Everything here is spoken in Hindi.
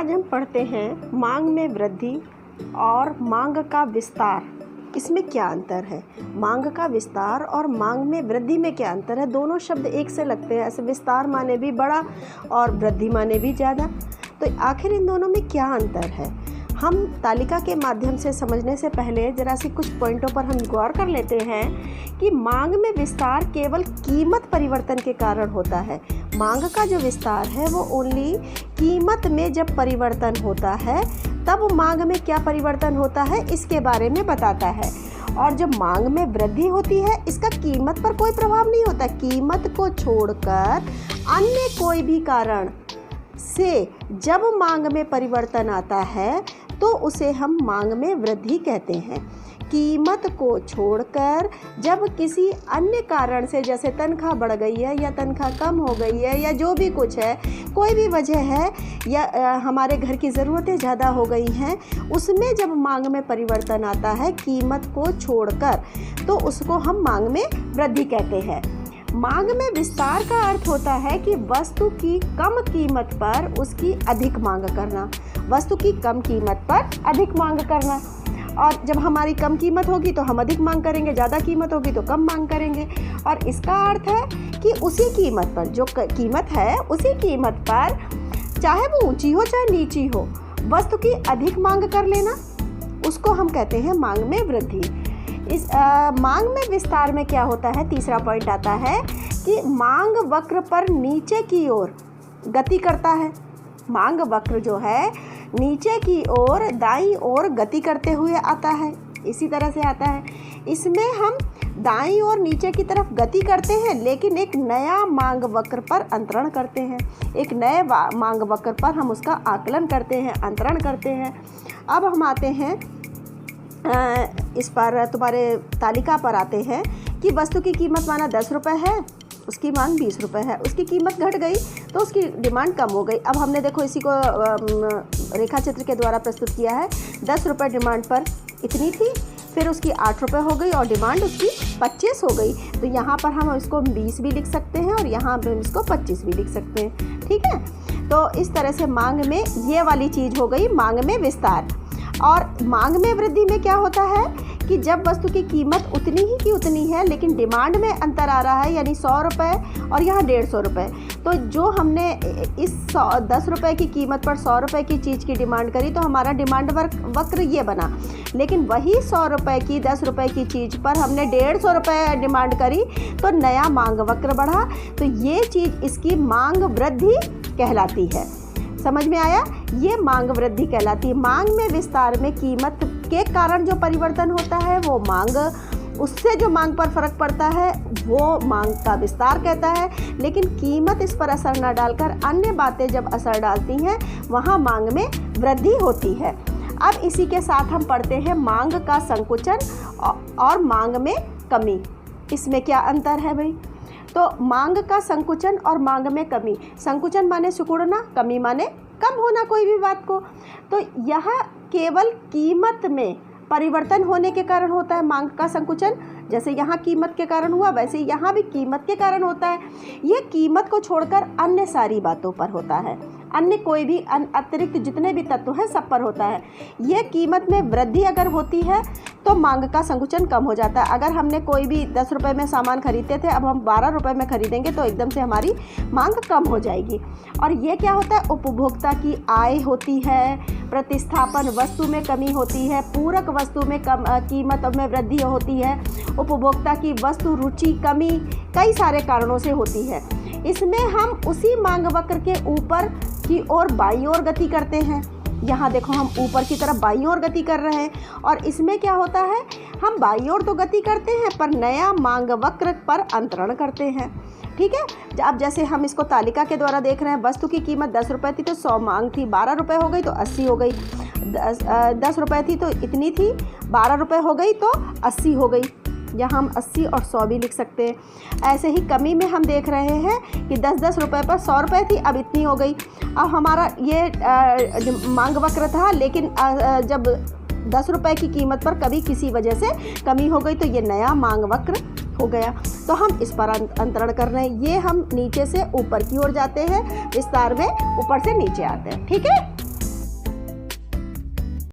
आज हम पढ़ते हैं मांग में वृद्धि और मांग का विस्तार। इसमें क्या अंतर है? मांग का विस्तार और मांग में वृद्धि में क्या अंतर है? दोनों शब्द एक से लगते हैं, ऐसे विस्तार माने भी बड़ा और वृद्धि माने भी ज़्यादा। तो आखिर इन दोनों में क्या अंतर है? हम तालिका के माध्यम से समझने से पहले जरा सी कुछ पॉइंटों पर हम गौर कर लेते हैं कि मांग में विस्तार केवल कीमत परिवर्तन के कारण होता है। मांग का जो विस्तार है वो ओनली कीमत में जब परिवर्तन होता है तब मांग में क्या परिवर्तन होता है इसके बारे में बताता है। और जब मांग में वृद्धि होती है इसका कीमत पर कोई प्रभाव नहीं होता। कीमत को छोड़कर अन्य कोई भी कारण से जब मांग में परिवर्तन आता है तो उसे हम मांग में वृद्धि कहते हैं। कीमत को छोड़कर जब किसी अन्य कारण से, जैसे तनख्वाह बढ़ गई है या तनख्वाह कम हो गई है या जो भी कुछ है, कोई भी वजह है, या हमारे घर की ज़रूरतें ज़्यादा हो गई हैं, उसमें जब मांग में परिवर्तन आता है कीमत को छोड़कर तो उसको हम मांग में वृद्धि कहते हैं। मांग में विस्तार का अर्थ होता है कि वस्तु की कम कीमत पर उसकी अधिक मांग करना। वस्तु की कम कीमत पर अधिक मांग करना। और जब हमारी कम कीमत होगी तो हम अधिक मांग करेंगे, ज़्यादा कीमत होगी तो कम मांग करेंगे। और इसका अर्थ है कि उसी कीमत पर, जो कीमत है उसी कीमत पर, चाहे वो ऊंची हो चाहे नीची हो, वस्तु की अधिक मांग कर लेना, उसको हम कहते हैं मांग में वृद्धि। इस मांग में विस्तार में क्या होता है? तीसरा पॉइंट आता है कि मांग वक्र पर नीचे की ओर गति करता है। मांग वक्र जो है नीचे की ओर, दाईं ओर गति करते हुए आता है। इसी तरह से आता है। इसमें हम दाईं ओर नीचे की तरफ गति करते हैं, लेकिन एक नया मांग वक्र पर अंतरण करते हैं। एक नए मांग वक्र पर हम उसका आकलन करते हैं, अंतरण करते हैं। अब हम आते हैं इस पर, तुम्हारे तालिका पर आते हैं कि वस्तु की कीमत माना 10 रुपये है, उसकी मांग 20 रुपये है। उसकी कीमत घट गई तो उसकी डिमांड कम हो गई। अब हमने देखो इसी को रेखा चित्र के द्वारा प्रस्तुत किया है। 10 रुपये डिमांड पर इतनी थी, फिर उसकी 8 रुपये हो गई और डिमांड उसकी 25 हो गई। तो यहाँ पर हम इसको 20 भी लिख सकते हैं और यहाँ पर इसको 25 भी लिख सकते हैं। ठीक है, तो इस तरह से मांग में ये वाली चीज़ हो गई मांग में विस्तार। और मांग में वृद्धि में क्या होता है कि जब वस्तु की कीमत उतनी ही की उतनी है लेकिन डिमांड में अंतर आ रहा है, यानी 100 रुपये और यहाँ 150 रुपये। तो जो हमने इस 10 रुपये की कीमत पर 100 रुपये की चीज़ की डिमांड करी तो हमारा डिमांड वक्र ये बना। लेकिन वही 100 रुपये की 10 रुपये की चीज़ पर हमने 150 रुपये डिमांड करी तो नया मांग वक्र बढ़ा। तो ये चीज़ इसकी मांग वृद्धि कहलाती है। समझ में आया? ये मांग वृद्धि कहलाती है। मांग में विस्तार में कीमत के कारण जो परिवर्तन होता है वो मांग, उससे जो मांग पर फर्क पड़ता है वो मांग का विस्तार कहता है। लेकिन कीमत इस पर असर न डालकर अन्य बातें जब असर डालती हैं वहाँ मांग में वृद्धि होती है। अब इसी के साथ हम पढ़ते हैं मांग का संकुचन और मांग में कमी। इसमें क्या अंतर है भाई? तो मांग का संकुचन और मांग में कमी। संकुचन माने सिकुड़ना, कमी माने कम होना कोई भी बात को। तो यह केवल कीमत में परिवर्तन होने के कारण होता है मांग का संकुचन। जैसे यहाँ कीमत के कारण हुआ वैसे यहाँ भी कीमत के कारण होता है। ये कीमत को छोड़कर अन्य सारी बातों पर होता है। अन्य कोई भी अतिरिक्त जितने भी तत्व हैं सब पर होता है। ये कीमत में वृद्धि अगर होती है तो मांग का संकुचन कम हो जाता है। अगर हमने कोई भी 10 रुपये में सामान खरीदते थे, अब हम 12 रुपये में खरीदेंगे तो एकदम से हमारी मांग कम हो जाएगी। और ये क्या होता है? उपभोक्ता की आय होती है, प्रतिस्थापन वस्तु में कमी होती है, पूरक वस्तु में कीमत में वृद्धि होती है, उपभोक्ता की वस्तु रुचि कमी, कई सारे कारणों से होती है। इसमें हम उसी मांग वक्र के ऊपर की ओर बाईं ओर गति करते हैं। यहाँ देखो हम ऊपर की तरफ बाईं ओर गति कर रहे हैं। और इसमें क्या होता है? हम बाईं ओर तो गति करते हैं पर नया मांग वक्र पर अंतरण करते हैं। ठीक है, अब जैसे हम इसको तालिका के द्वारा देख रहे हैं, वस्तु की कीमत 10 रुपये थी तो 100 मांग थी, 12 रुपये हो गई तो 80 हो गई। 10 रुपये थी तो इतनी थी, 12 रुपये हो गई तो 80 हो गई। यहाँ हम 80 और 100 भी लिख सकते हैं। ऐसे ही कमी में हम देख रहे हैं कि 10-10 रुपये पर 100 रुपये थी, अब इतनी हो गई। अब हमारा ये मांग वक्र था, लेकिन जब 10 रुपये की कीमत पर कभी किसी वजह से कमी हो गई तो ये नया मांग वक्र हो गया। तो हम इस पर अंतरण कर रहे हैं। ये हम नीचे से ऊपर की ओर जाते हैं, विस्तार में ऊपर से नीचे आते हैं। ठीक है।